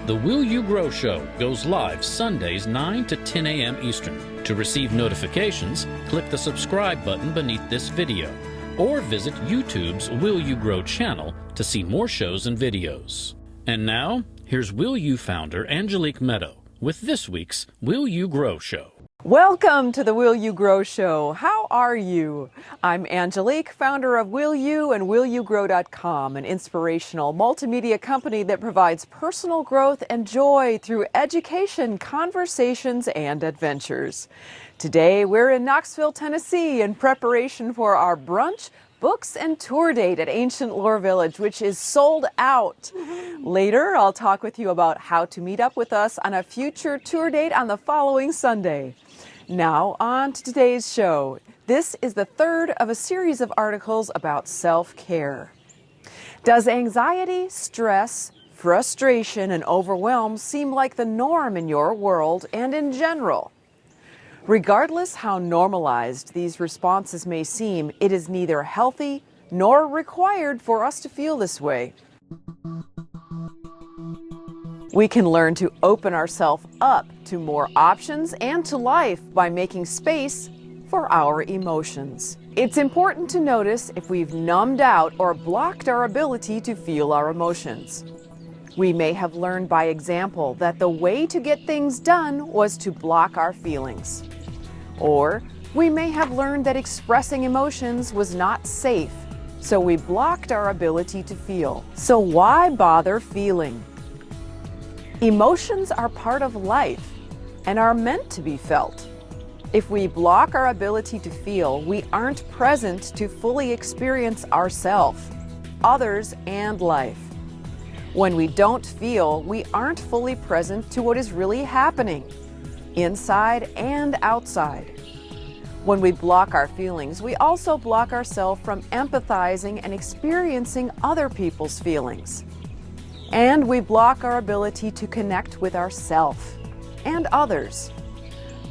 The Will You Grow Show goes live Sundays 9 to 10 a.m. Eastern. To receive notifications, click the subscribe button beneath this video or visit YouTube's Will You Grow channel to see more shows and videos. And now, here's Will You founder Angelique Medow with this week's Will You Grow Show. Welcome to the Will You Grow Show. How are you? I'm Angelique, founder of Will You and WillYouGrow.com, an inspirational multimedia company that provides personal growth and joy through education, conversations, and adventures. Today, we're in Knoxville, Tennessee in preparation for our brunch, books, and tour date at Ancient Lore Village, which is sold out. Later, I'll talk with you about how to meet up with us on a future tour date on the following Sunday. Now, on to today's show. This is the third of a series of articles about self-care. Does anxiety, stress, frustration, and overwhelm seem like the norm in your world and in general? Regardless how normalized these responses may seem, it is neither healthy nor required for us to feel this way. We can learn to open ourselves up to more options and to life by making space for our emotions. It's important to notice if we've numbed out or blocked our ability to feel our emotions. We may have learned by example that the way to get things done was to block our feelings. Or we may have learned that expressing emotions was not safe, so we blocked our ability to feel. So why bother feeling? Emotions are part of life and are meant to be felt. If we block our ability to feel, we aren't present to fully experience ourselves, others, and life. When we don't feel, we aren't fully present to what is really happening, inside and outside. When we block our feelings, we also block ourselves from empathizing and experiencing other people's feelings. And we block our ability to connect with ourselves and others.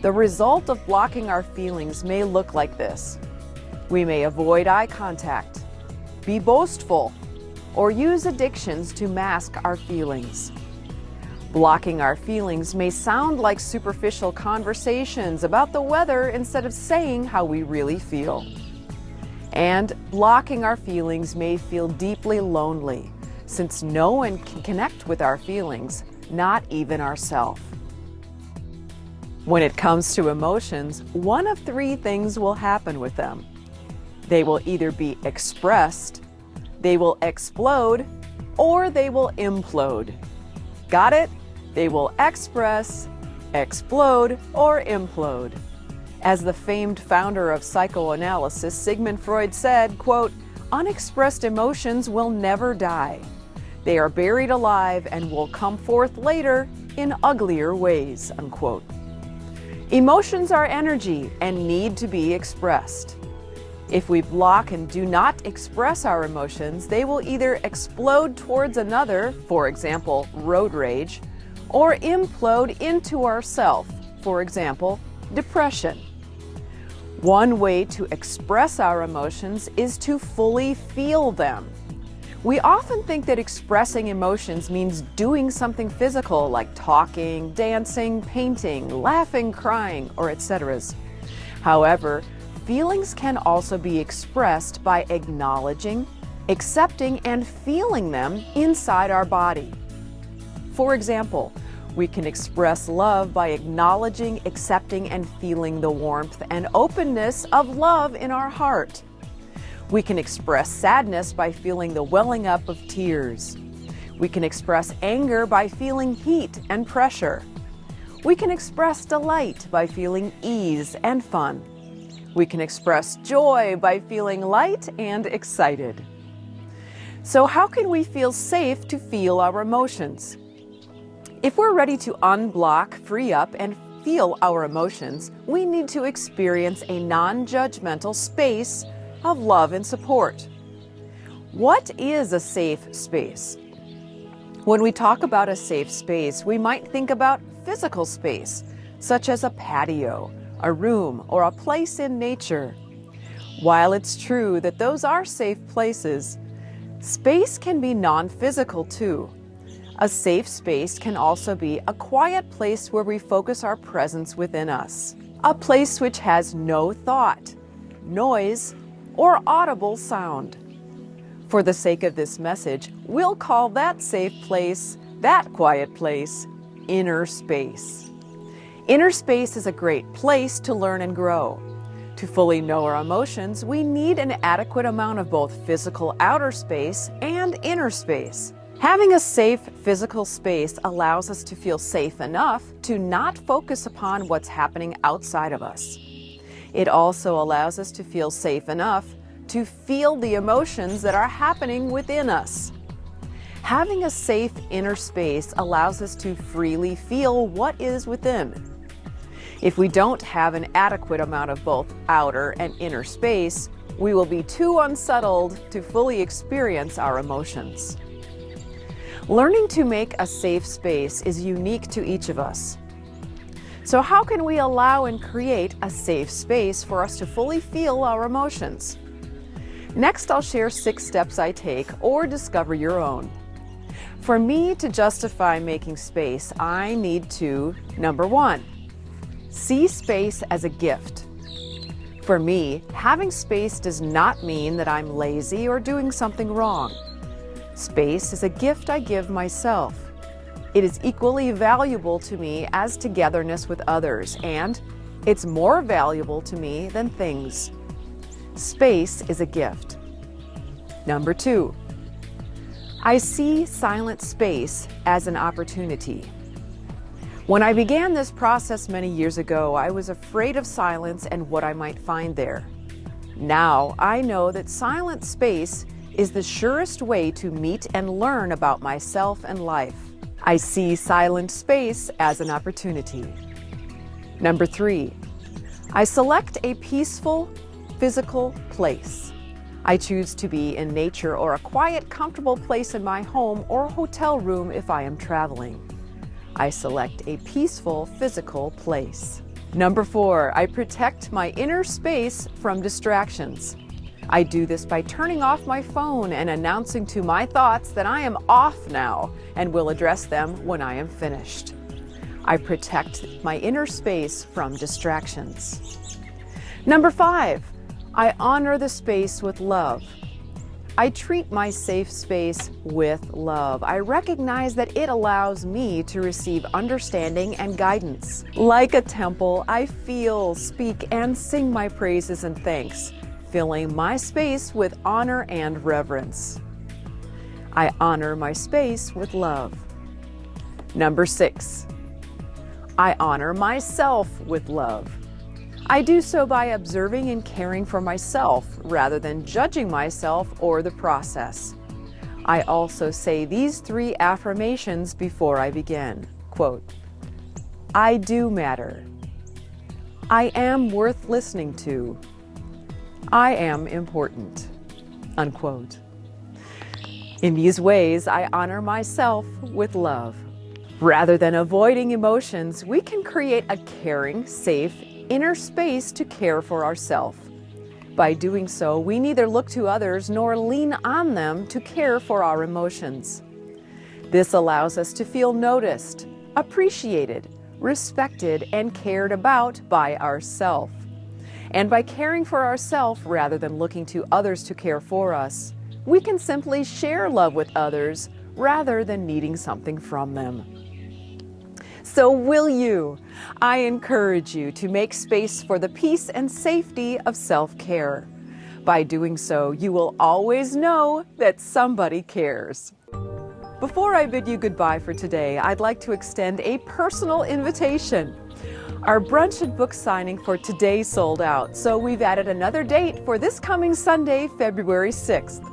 The result of blocking our feelings may look like this. We may avoid eye contact, be boastful, or use addictions to mask our feelings. Blocking our feelings may sound like superficial conversations about the weather instead of saying how we really feel. And blocking our feelings may feel deeply lonely, since no one can connect with our feelings, not even ourselves. When it comes to emotions, one of three things will happen with them. They will either be expressed, they will explode, or they will implode. Got it? They will express, explode, or implode. As the famed founder of psychoanalysis, Sigmund Freud said, quote, "Unexpressed emotions will never die. They are buried alive and will come forth later in uglier ways," unquote. Emotions are energy and need to be expressed. If we block and do not express our emotions, they will either explode towards another, for example, road rage, or implode into ourself, for example, depression. One way to express our emotions is to fully feel them. We often think that expressing emotions means doing something physical like talking, dancing, painting, laughing, crying, or etc. However, feelings can also be expressed by acknowledging, accepting, and feeling them inside our body. For example, we can express love by acknowledging, accepting, and feeling the warmth and openness of love in our heart. We can express sadness by feeling the welling up of tears. We can express anger by feeling heat and pressure. We can express delight by feeling ease and fun. We can express joy by feeling light and excited. So how can we feel safe to feel our emotions? If we're ready to unblock, free up, and feel our emotions, we need to experience a non-judgmental space of love and support. What is a safe space? When we talk about a safe space, we might think about physical space, such as a patio, a room, or a place in nature. While it's true that those are safe places, space can be non-physical too. A safe space can also be a quiet place where we focus our presence within us. A place which has no thought, noise, or audible sound. For the sake of this message, we'll call that safe place, that quiet place, inner space. Inner space is a great place to learn and grow. To fully know our emotions, we need an adequate amount of both physical outer space and inner space. Having a safe physical space allows us to feel safe enough to not focus upon what's happening outside of us. It also allows us to feel safe enough to feel the emotions that are happening within us. Having a safe inner space allows us to freely feel what is within. If we don't have an adequate amount of both outer and inner space, we will be too unsettled to fully experience our emotions. Learning to make a safe space is unique to each of us. So how can we allow and create a safe space for us to fully feel our emotions? Next, I'll share 6 steps I take or discover your own. For me to justify making space, I need to, number 1, see space as a gift. For me, having space does not mean that I'm lazy or doing something wrong. Space is a gift I give myself. It is equally valuable to me as togetherness with others, and it's more valuable to me than things. Space is a gift. Number 2, I see silent space as an opportunity. When I began this process many years ago, I was afraid of silence and what I might find there. Now I know that silent space is the surest way to meet and learn about myself and life. I see silent space as an opportunity. Number 3, I select a peaceful, physical place. I choose to be in nature or a quiet, comfortable place in my home or hotel room if I am traveling. I select a peaceful, physical place. Number 4, I protect my inner space from distractions. I do this by turning off my phone and announcing to my thoughts that I am off now and will address them when I am finished. I protect my inner space from distractions. Number 5, I honor the space with love. I treat my safe space with love. I recognize that it allows me to receive understanding and guidance. Like a temple, I feel, speak, and sing my praises and thanks, filling my space with honor and reverence. I honor my space with love. Number 6, I honor myself with love. I do so by observing and caring for myself rather than judging myself or the process. I also say these 3 affirmations before I begin. Quote, I do matter. I am worth listening to. I am important. Unquote. In these ways, I honor myself with love. Rather than avoiding emotions, we can create a caring, safe, inner space to care for ourselves. By doing so, we neither look to others nor lean on them to care for our emotions. This allows us to feel noticed, appreciated, respected, and cared about by ourselves. And by caring for ourselves rather than looking to others to care for us, we can simply share love with others rather than needing something from them. So will you? I encourage you to make space for the peace and safety of self-care. By doing so, you will always know that somebody cares. Before I bid you goodbye for today, I'd like to extend a personal invitation. Our brunch and book signing for today sold out, so we've added another date for this coming Sunday, February 6th.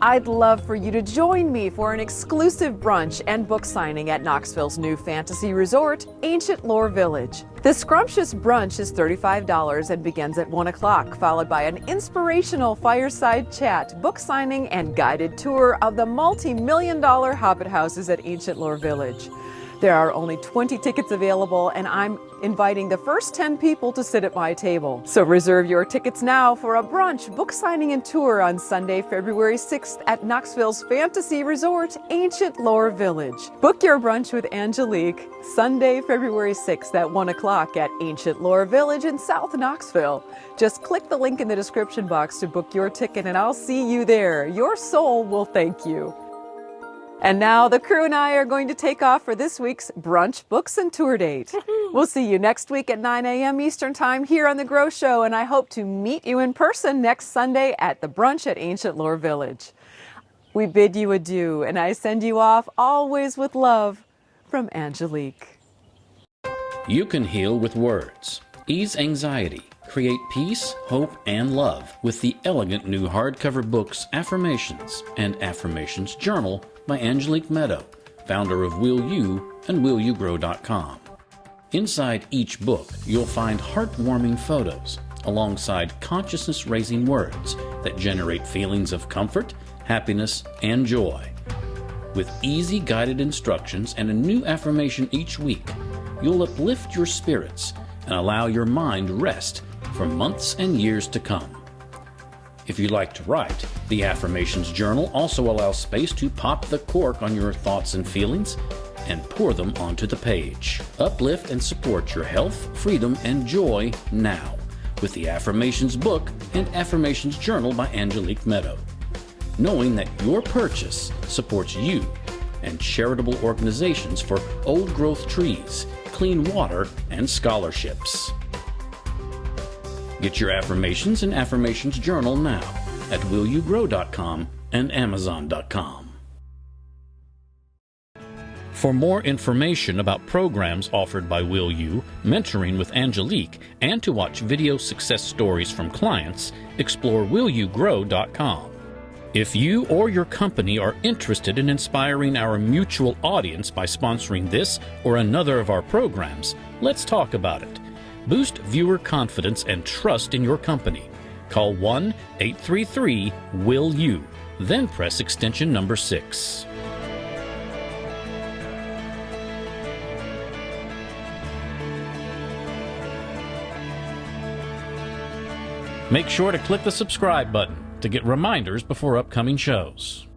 I'd love for you to join me for an exclusive brunch and book signing at Knoxville's new fantasy resort, Ancient Lore Village. The scrumptious brunch is $35 and begins at 1 o'clock, followed by an inspirational fireside chat, book signing, and guided tour of the multi-million-dollar Hobbit houses at Ancient Lore Village. There are only 20 tickets available, and I'm inviting the first 10 people to sit at my table. So reserve your tickets now for a brunch, book signing, and tour on Sunday, February 6th 6th at Knoxville's fantasy resort, Ancient Lore Village. Book your brunch with Angelique Sunday, February 6th at 1 o'clock at Ancient Lore Village in South Knoxville. Just click the link in the description box to book your ticket and I'll see you there. Your soul will thank you. And now the crew and I are going to take off for this week's Brunch Books and Tour Date. We'll see you next week at 9 a.m. Eastern Time here on The Grow Show, and I hope to meet you in person next Sunday at the Brunch at Ancient Lore Village. We bid you adieu, and I send you off always with love from Angelique. You can heal with words, ease anxiety, create peace, hope, and love with the elegant new hardcover books Affirmations and Affirmations Journal by Angelique Medow, founder of Will You and WillYouGrow.com. Inside each book, you'll find heartwarming photos alongside consciousness-raising words that generate feelings of comfort, happiness, and joy. With easy guided instructions and a new affirmation each week, you'll uplift your spirits and allow your mind rest for months and years to come. If you like to write, the Affirmations Journal also allows space to pop the cork on your thoughts and feelings and pour them onto the page. Uplift and support your health, freedom, and joy now with the Affirmations book and Affirmations Journal by Angelique Medow, knowing that your purchase supports you and charitable organizations for old growth trees, clean water, and scholarships. Get your Affirmations and Affirmations Journal now at WillYouGrow.com and Amazon.com. For more information about programs offered by Will You, mentoring with Angelique, and to watch video success stories from clients, explore WillYouGrow.com. If you or your company are interested in inspiring our mutual audience by sponsoring this or another of our programs, let's talk about it. Boost viewer confidence and trust in your company. Call 1-833-WILL-YOU, then press extension number 6. Make sure to click the subscribe button to get reminders before upcoming shows.